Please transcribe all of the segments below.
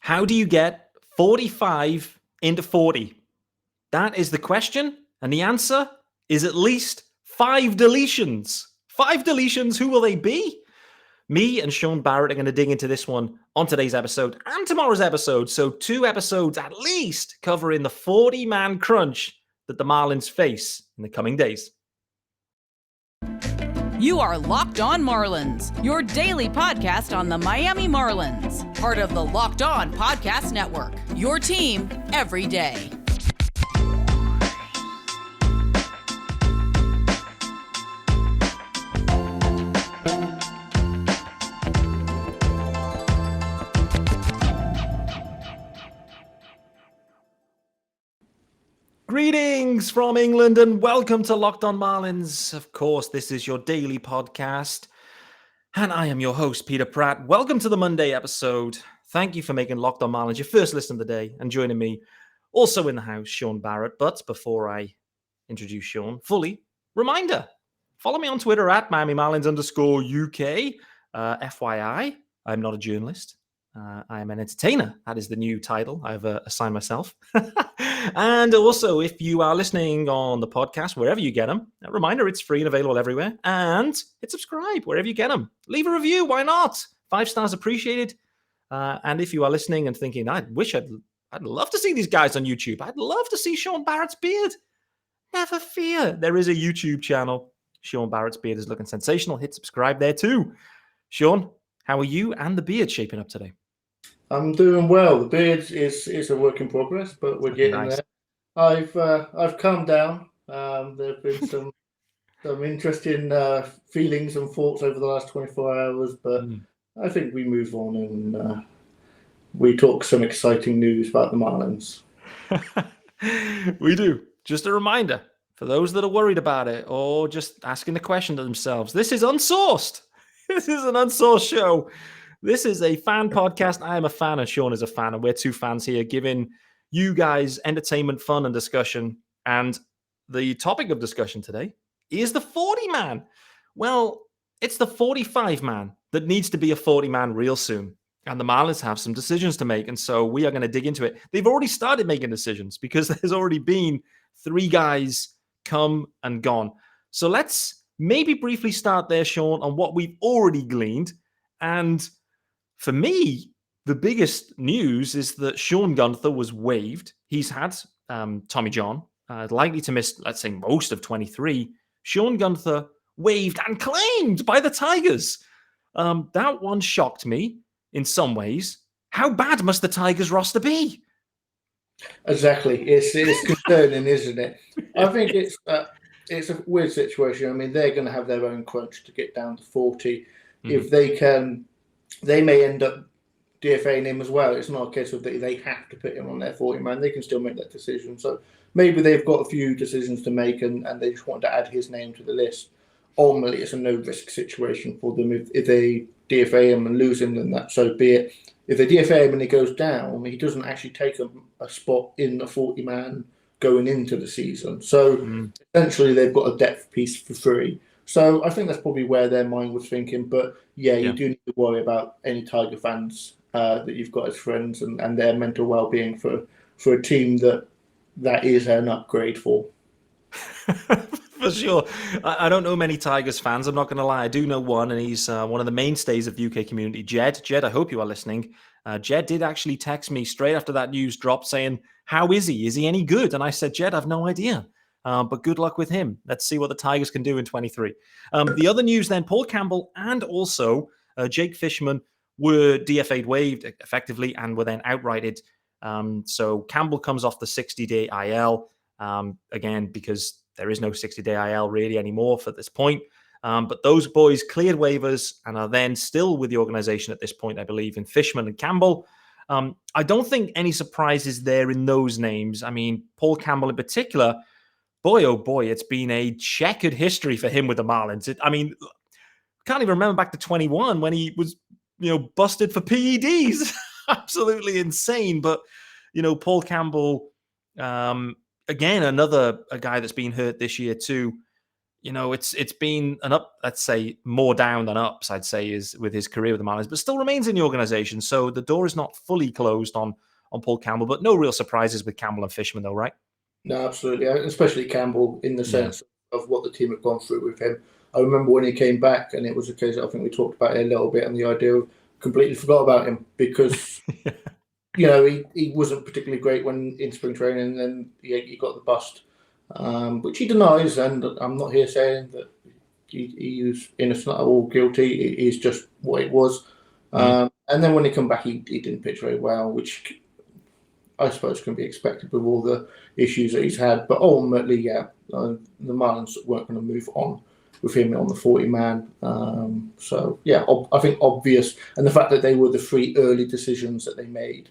How do you get 45 into 40? That is the question. And the answer is at least 5 deletions. 5 deletions. Who will they be? Me and Shaun Barrett are going to dig into this one on today's episode and tomorrow's episode. So 2 episodes at least covering the 40-man crunch that the Marlins face in the coming days. You are Locked On Marlins, your daily podcast on the Miami Marlins. Part of the Locked On Podcast Network, your team every day. Greetings from England and welcome to Locked On Marlins. Of course, this is your daily podcast. And I am your host, Peter Pratt. Welcome to the Monday episode. Thank you for making Locked On Marlins your first listen of the day and joining me also in the house, Shaun Barrett. But before I introduce Shaun fully, reminder, follow me on Twitter at Miami_Marlins_UK. FYI, I'm not a journalist. I am an entertainer. That is the new title I've assigned myself. And also, if you are listening on the podcast, wherever you get them, a reminder, it's free and available everywhere. And hit subscribe wherever you get them. Leave a review. Why not? 5 stars appreciated. And if you are listening and thinking, I'd love to see these guys on YouTube. I'd love to see Shaun Barrett's beard. Never fear. There is a YouTube channel. Shaun Barrett's beard is looking sensational. Hit subscribe there too. Shaun, how are you and the beard shaping up today? I'm doing well. The beard is a work in progress, but we're getting there. I've calmed down. There have been some interesting feelings and thoughts over the last 24 hours, but I think we move on and we talk some exciting news about the Marlins. We do. Just a reminder for those that are worried about it or just asking the question to themselves. This is Unsourced. This is an Unsourced show. This is a fan podcast. I am a fan and Shaun is a fan, and we're 2 fans here giving you guys entertainment, fun, and discussion. And the topic of discussion today is the 40-man. Well, it's the 45-man that needs to be a 40-man real soon. And the Marlins have some decisions to make, and so we are going to dig into it. They've already started making decisions because there's already been 3 guys come and gone. So let's maybe briefly start there, Shaun, on what we've already gleaned. And for me, the biggest news is that Shaun Gunther was waived. He's had Tommy John, likely to miss, let's say, most of 23. Shaun Gunther waived and claimed by the Tigers. That one shocked me in some ways. How bad must the Tigers roster be? Exactly. It's concerning, isn't it? I think it's a weird situation. I mean, they're going to have their own crunch to get down to 40. If they can, they may end up DFAing him as well. It's not a case of that they have to put him on their 40-man. They can still make that decision. So maybe they've got a few decisions to make and they just want to add his name to the list. Ultimately, it's a no-risk situation for them. If they DFA him and lose him, then that so be it. If they DFA him and he goes down, he doesn't actually take a spot in the 40-man going into the season. So essentially, they've got a depth piece for free. So I think that's probably where their mind was thinking. But yeah, you do need to worry about any Tiger fans that you've got as friends and their mental well-being for a team that is an upgrade for. For sure. I don't know many Tigers fans. I'm not going to lie. I do know one, and he's one of the mainstays of the UK community, Jed. Jed, I hope you are listening. Jed did actually text me straight after that news dropped saying, how is he? Is he any good? And I said, Jed, I've no idea. But good luck with him. Let's see what the Tigers can do in 23. The other news then, Paul Campbell and also Jake Fishman were DFA'd, waived effectively, and were then outrighted. So Campbell comes off the 60-day IL, again, because there is no 60-day IL really anymore for this point. But those boys cleared waivers and are then still with the organization at this point, I believe, in Fishman and Campbell. I don't think any surprises there in those names. I mean, Paul Campbell in particular, boy, oh boy, it's been a checkered history for him with the Marlins. Can't even remember back to 21 when he was, busted for PEDs. Absolutely insane. But, Paul Campbell, again, a guy that's been hurt this year too. it's been an up, let's say more down than ups, I'd say, is with his career with the Marlins, but still remains in the organization. So the door is not fully closed on Paul Campbell, but no real surprises with Campbell and Fishman, though, right? No, absolutely, especially Campbell in the sense of what the team have gone through with him. I remember when he came back, and it was a case, I think we talked about it a little bit, and the idea of completely forgot about him because, he wasn't particularly great when in spring training, and then he got the bust, which he denies, and I'm not here saying that he was innocent or guilty. It is just what it was. And then when he come back, he didn't pitch very well, which I suppose can be expected with all the issues that he's had. But ultimately, the Marlins weren't going to move on with him on the 40-man. I think obvious. And the fact that they were the 3 early decisions that they made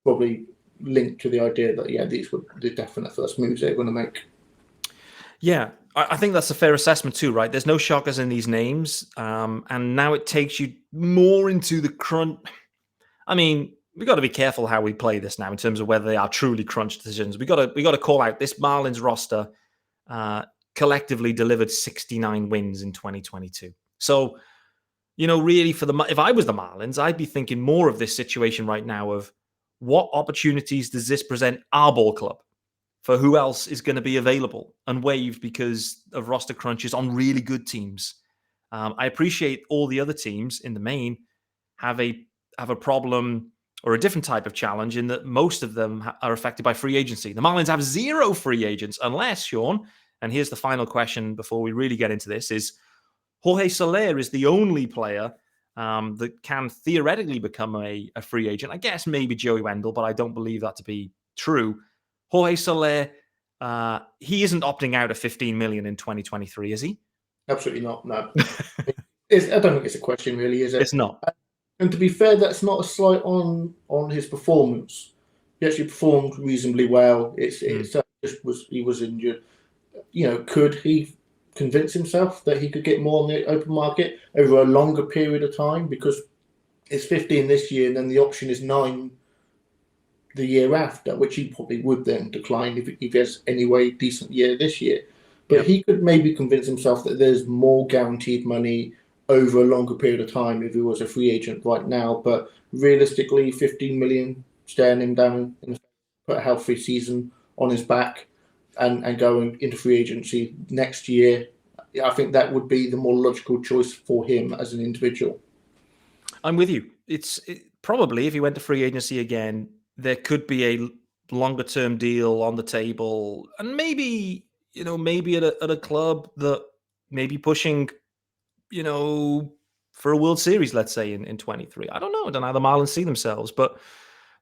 probably linked to the idea that, these were the definite first moves they were going to make. Yeah, I think that's a fair assessment too, right? There's no shockers in these names. And now it takes you more into the crunch. I mean, we've got to be careful how we play this now in terms of whether they are truly crunch decisions. We got to call out this Marlins roster collectively delivered 69 wins in 2022. So, really if I was the Marlins, I'd be thinking more of this situation right now of what opportunities does this present our ball club for who else is going to be available and waived because of roster crunches on really good teams. I appreciate all the other teams in the main have a problem or a different type of challenge in that most of them are affected by free agency. The Marlins have 0 free agents unless, Shaun, and here's the final question before we really get into this, is Jorge Soler is the only player that can theoretically become a free agent. I guess maybe Joey Wendell, but I don't believe that to be true. Jorge Soler, he isn't opting out of $15 million in 2023, is he? Absolutely not, no. I don't think it's a question, really, is it? It's not. And to be fair, that's not a slight on his performance. He actually performed reasonably well. He was injured. Could he convince himself that he could get more on the open market over a longer period of time? Because it's 15 this year, and then the option is 9 the year after, which he probably would then decline if he has anyway decent year this year. But he could maybe convince himself that there's more guaranteed money over a longer period of time if he was a free agent right now. But realistically, 15 million, staring him down, put a healthy season on his back and going into free agency next year, I think that would be the more logical choice for him as an individual. I'm with you. Probably if he went to free agency again, there could be a longer term deal on the table, and maybe at a club that may be pushing, for a World Series, let's say in 23. I don't know. I don't know how the Marlins see themselves, but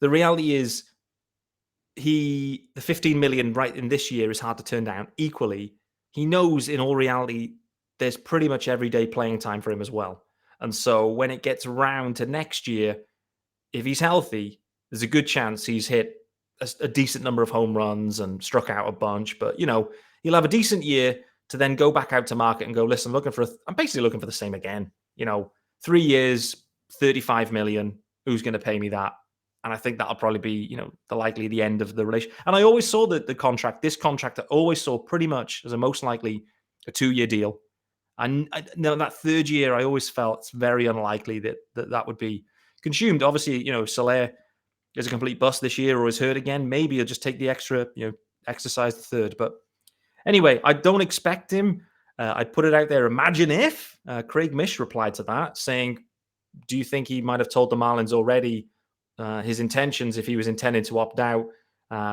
the reality is the 15 million right in this year is hard to turn down. Equally, he knows in all reality, there's pretty much everyday playing time for him as well. And so when it gets around to next year, if he's healthy, there's a good chance he's hit a decent number of home runs and struck out a bunch. But, he'll have a decent year to then go back out to market and go, listen, I'm basically looking for the same again. 3 years, 35 million. Who's going to pay me that? And I think that'll probably be, the end of the relation. And I always saw this contract, I always saw pretty much as a most likely a 2-year deal. And that third year, I always felt it's very unlikely that would be consumed. Obviously, Soler is a complete bust this year or is hurt again. Maybe he'll just take the extra, exercise the third. But anyway, I don't expect him. I'd put it out there. Imagine if Craig Mish replied to that saying, do you think he might have told the Marlins already his intentions if he was intending to opt out,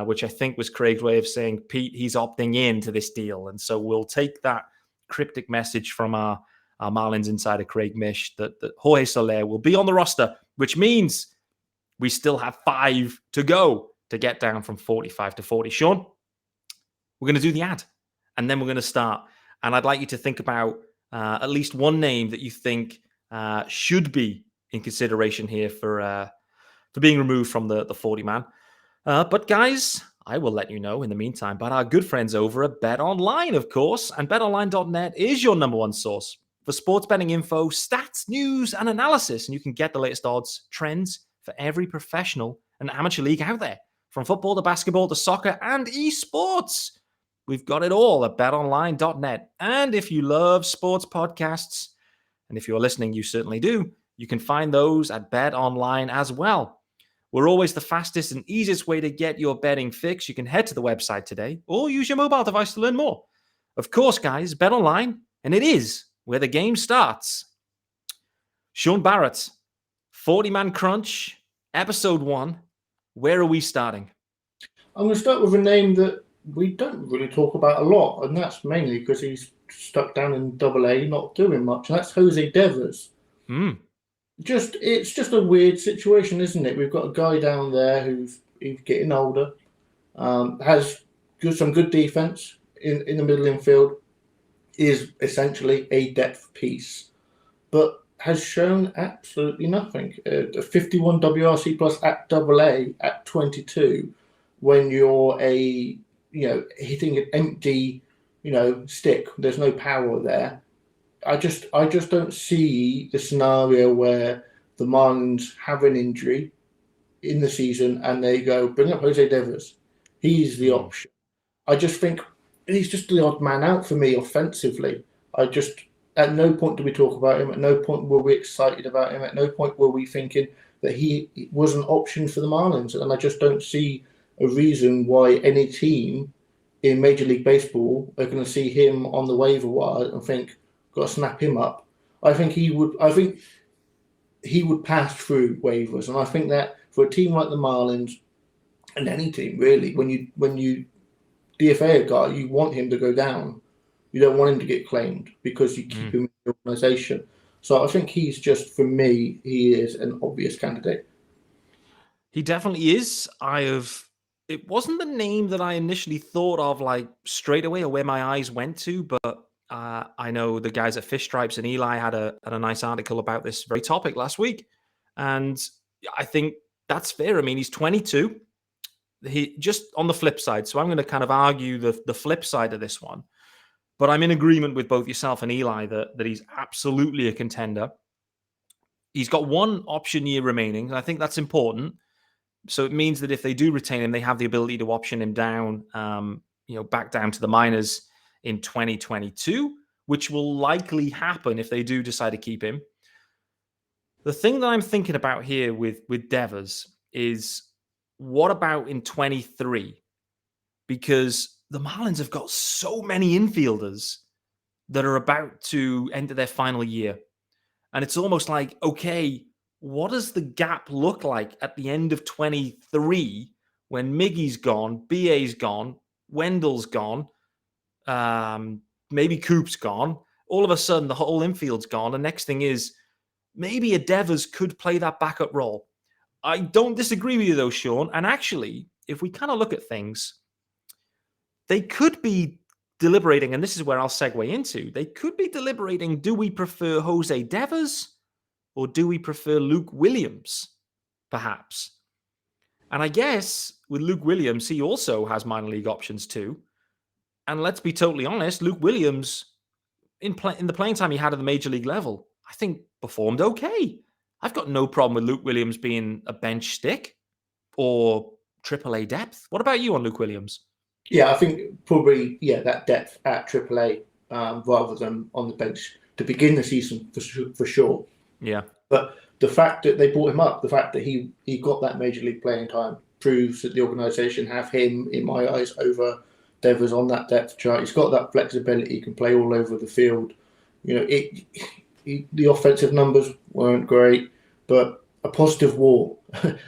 which I think was Craig's way of saying, Pete, he's opting in to this deal. And so we'll take that cryptic message from our Marlins insider, Craig Mish, that Jorge Soler will be on the roster, which means we still have 5 to go to get down from 45 to 40. Shaun, we're going to do the ad, and then we're going to start. And I'd like you to think about at least one name that you think should be in consideration here for being removed from the 40-man. But guys, I will let you know in the meantime about our good friends over at BetOnline, of course. And betonline.net is your number one source for sports betting info, stats, news, and analysis. And you can get the latest odds, trends for every professional and amateur league out there, from football to basketball to soccer and esports. We've got it all at betonline.net. And if you love sports podcasts, and if you're listening, you certainly do, you can find those at BetOnline as well. We're always the fastest and easiest way to get your betting fix. You can head to the website today or use your mobile device to learn more. Of course, guys, BetOnline, and it is where the game starts. Shaun Barrett, 40-Man Crunch, episode 1. Where are we starting? I'm going to start with a name that we don't really talk about a lot, and that's mainly because he's stuck down in AA, not doing much, and that's Jose Devers. It's just a weird situation, isn't it? We've got a guy down there who's getting older, has some good defense in the middle infield, is essentially a depth piece, but has shown absolutely nothing. A 51 WRC plus at AA at 22, when you're hitting an empty, stick. There's no power there. I just don't see the scenario where the Marlins have an injury in the season and they go, bring up Jose Devers. He's the option. I just think he's just the odd man out for me offensively. At no point do we talk about him. At no point were we excited about him. At no point were we thinking that he was an option for the Marlins. And I just don't see a reason why any team in Major League Baseball are going to see him on the waiver wire and think, got to snap him up. I think he would pass through waivers. And I think that for a team like the Marlins, and any team really, when you DFA a guy, you want him to go down. You don't want him to get claimed because you keep him in the organization. So I think for me, he is an obvious candidate. He definitely is. It wasn't the name that I initially thought of like straight away or where my eyes went to, but I know the guys at Fish Stripes and Eli had a nice article about this very topic last week. And I think that's fair. I mean, he's 22. He just on the flip side. So I'm going to kind of argue the flip side of this one. But I'm in agreement with both yourself and Eli that he's absolutely a contender. He's got one option year remaining, and I think that's important. So it means that if they do retain him, they have the ability to option him down, back down to the minors in 2022, which will likely happen if they do decide to keep him. The thing that I'm thinking about here with Devers is, what about in 23? Because the Marlins have got so many infielders that are about to enter their final year. And it's almost like, okay, what does the gap look like at the end of 23 when Miggy's gone, BA's gone, Wendell's gone, maybe Coop's gone. All of a sudden, the whole infield's gone. The next thing is maybe a Devers could play that backup role. I don't disagree with you, though, Shaun. And actually, if we kind of look at things, they could be deliberating, and this is where I'll segue into, they could be deliberating, do we prefer Jose Devers or do we prefer Luke Williams, perhaps? And I guess with Luke Williams, he also has minor league options too. And let's be totally honest, Luke Williams, in the playing time he had at the major league level, I think performed okay. I've got no problem with Luke Williams being a bench stick or AAA depth. What about you on Luke Williams? Yeah, I think probably, that depth at AAA rather than on the bench to begin the season for sure. Yeah. But the fact that they brought him up, the fact that he got that major league playing time proves that the organisation have him, in my eyes, over Devers on that depth chart. He's got that flexibility. He can play all over the field. The offensive numbers weren't great, but a positive WAR,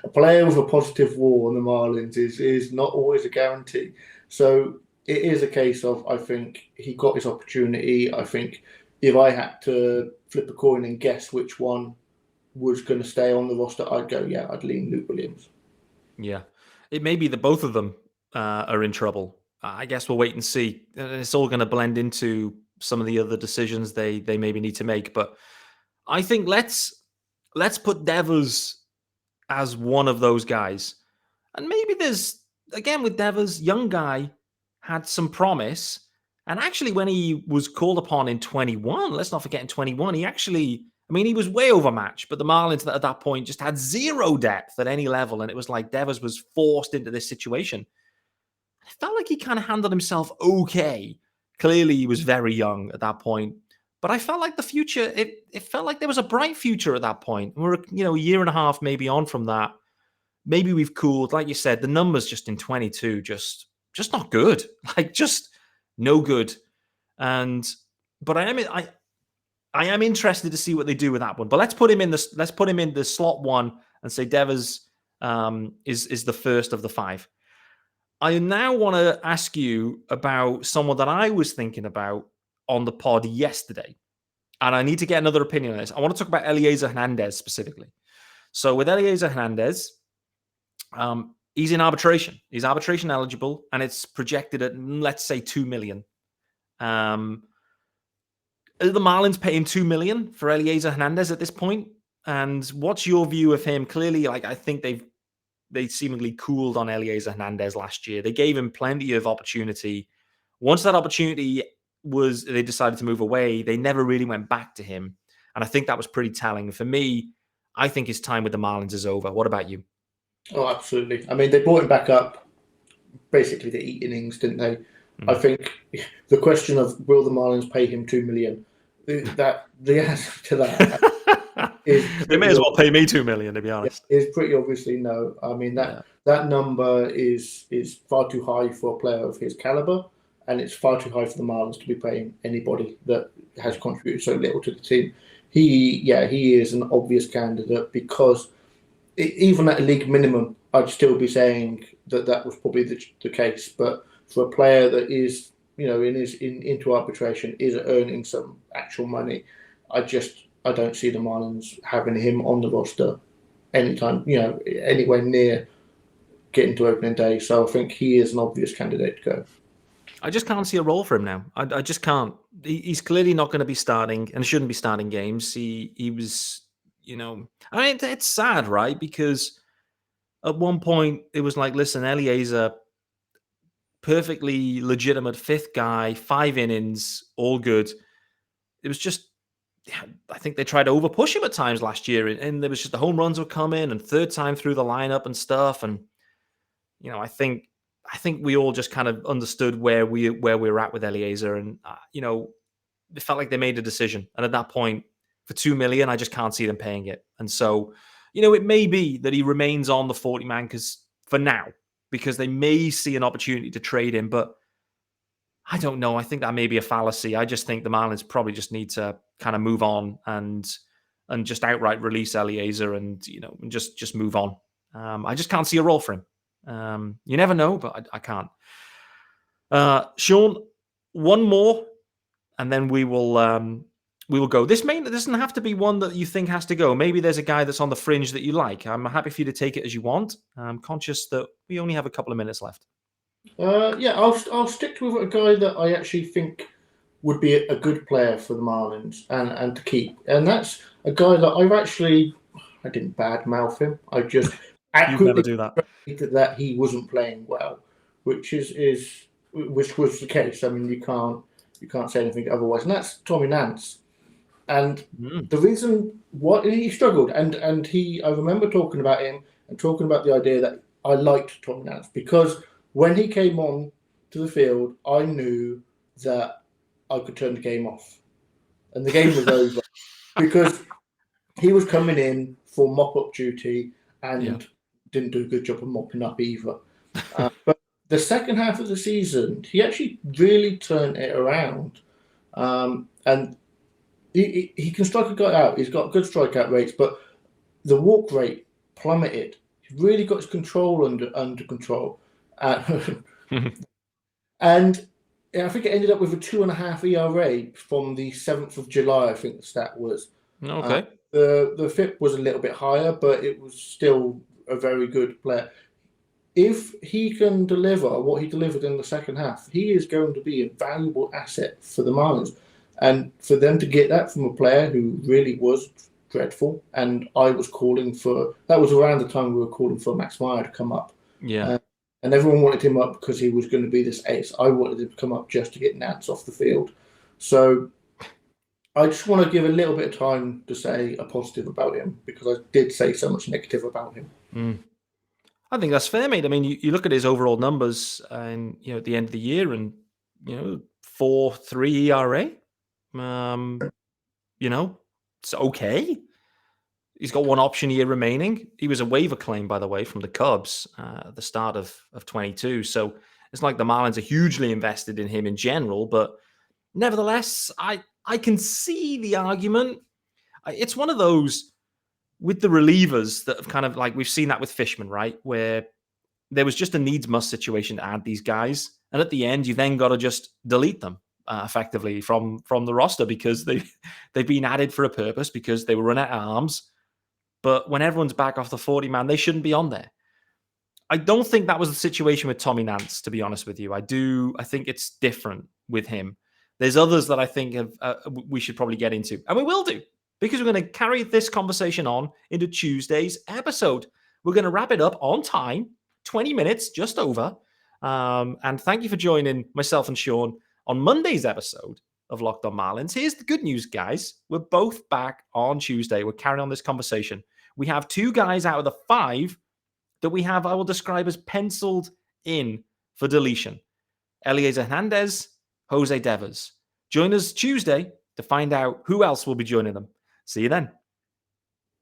a player with a positive WAR on the Marlins is not always a guarantee. So it is a case of, I think he got his opportunity. I think if I had to flip a coin and guess which one was going to stay on the roster, I'd lean Luke Williams. Yeah, it may be that both of them are in trouble. I guess we'll wait and see. It's all going to blend into some of the other decisions they maybe need to make. But I think let's put Devers as one of those guys. And maybe there's, again, with Devers, young guy, had some promise. And actually, when he was called upon in 21, let's not forget in 21, he was way overmatched. But the Marlins at that point just had zero depth at any level. And it was like Devers was forced into this situation. I felt like he kind of handled himself okay. Clearly, he was very young at that point. But I felt like the future, it felt like there was a bright future at that point. We're, a year and a half maybe on from that. Maybe we've cooled. Like you said, the numbers just in 22, just not good. Like, just no good. But I am interested to see what they do with that one. But let's put him in the slot one and say Devers is the first of the 5. I now want to ask you about someone that I was thinking about on the pod yesterday. And I need to get another opinion on this. I want to talk about Eliezer Hernandez specifically. So with Eliezer Hernandez, he's in arbitration. He's arbitration eligible, and it's projected at, let's say, $2 million. Are the Marlins paying $2 million for Eliezer Hernandez at this point? And what's your view of him? Clearly, I think they seemingly cooled on Eliezer Hernandez last year. They gave him plenty of opportunity. Once that opportunity they decided to move away, they never really went back to him. And I think that was pretty telling. For me, I think his time with the Marlins is over. What about you? Oh, absolutely. I mean, they brought him back up basically to 8 innings, didn't they? I think the question of will the Marlins pay him $2 million, the answer to that is they may as well pay me $2 million, to be honest. Is pretty obviously no. I mean that number is far too high for a player of his caliber, and it's far too high for the Marlins to be paying anybody that has contributed so little to the team. He is an obvious candidate because even at a league minimum, I'd still be saying that was probably the case. But for a player that is, into arbitration, is earning some actual money, I don't see the Marlins having him on the roster anytime, anywhere near getting to opening day. So I think he is an obvious candidate to go. I just can't see a role for him now. I just can't. He's clearly not going to be starting and shouldn't be starting games. He was, it's sad, right? Because at one point it was like, listen, Eliezer, perfectly legitimate 5th guy, 5 innings, all good. It was just, I think they tried to overpush him at times last year, and there was just the home runs would come in and 3rd time through the lineup and stuff. And, I think we all just kind of understood where we were at with Eliezer, and it felt like they made a decision. And at that point, for $2 million, I just can't see them paying it. And so, it may be that he remains on the 40-man for now, because they may see an opportunity to trade him. But I don't know. I think that may be a fallacy. I just think the Marlins probably just need to kind of move on and just outright release Eliezer and just move on. I just can't see a role for him. You never know, but I can't. Shaun, one more, and then we will go. This doesn't have to be one that you think has to go. Maybe there's a guy that's on the fringe that you like. I'm happy for you to take it as you want. I'm conscious that we only have a couple of minutes left. I'll stick with a guy that I actually think would be a good player for the Marlins and to keep. And that's a guy that I didn't badmouth him. I just you never do that he wasn't playing well, which was the case. I mean, you can't say anything otherwise. And that's Tommy Nance. And the reason why he struggled, and I remember talking about him and talking about the idea that I liked Tommy Nance because when he came on to the field, I knew that I could turn the game off. And the game was over because he was coming in for mop-up duty and didn't do a good job of mopping up either. But the second half of the season, he actually really turned it around. And he can strike a guy out. He's got good strikeout rates, but the walk rate plummeted. He's really got his control under control. And I think it ended up with a 2.5 ERA from the 7th of July, I think the stat was. Okay. The FIP was a little bit higher, but it was still a very good player. If he can deliver what he delivered in the second half, he is going to be a valuable asset for the Marlins. And for them to get that from a player who really was dreadful, and I was calling for, that was around the time we were calling for Max Meyer to come up. Yeah. And everyone wanted him up because he was going to be this ace. I wanted him to come up just to get Nance off the field. So I just want to give a little bit of time to say a positive about him because I did say so much negative about him. I think that's fair, mate. I mean, you look at his overall numbers and, at the end of the year and, 4.3 ERA. It's okay. He's got one option year remaining. He was a waiver claim, by the way, from the Cubs at the start of 22. So it's like the Marlins are hugely invested in him in general. But nevertheless, I can see the argument. It's one of those with the relievers that have kind of like, we've seen that with Fishman, right? Where there was just a needs must situation to add these guys. And at the end, you then got to just delete them effectively from the roster because they've been added for a purpose because they were run out of arms. But when everyone's back off the 40 man, they shouldn't be on there. I don't think that was the situation with Tommy Nance, to be honest with you. I think it's different with him. There's others that I think we should probably get into, and we will do, because we're going to carry this conversation on into Tuesday's episode. We're going to wrap it up on time, 20 minutes, just over. And thank you for joining myself and Shaun on Monday's episode of Locked On Marlins. Here's the good news, guys. We're both back on Tuesday. We're carrying on this conversation. We have 2 guys out of the 5 that we have, I will describe as penciled in for deletion. Eliezer Hernandez, Jose Devers. Join us Tuesday to find out who else will be joining them. See you then.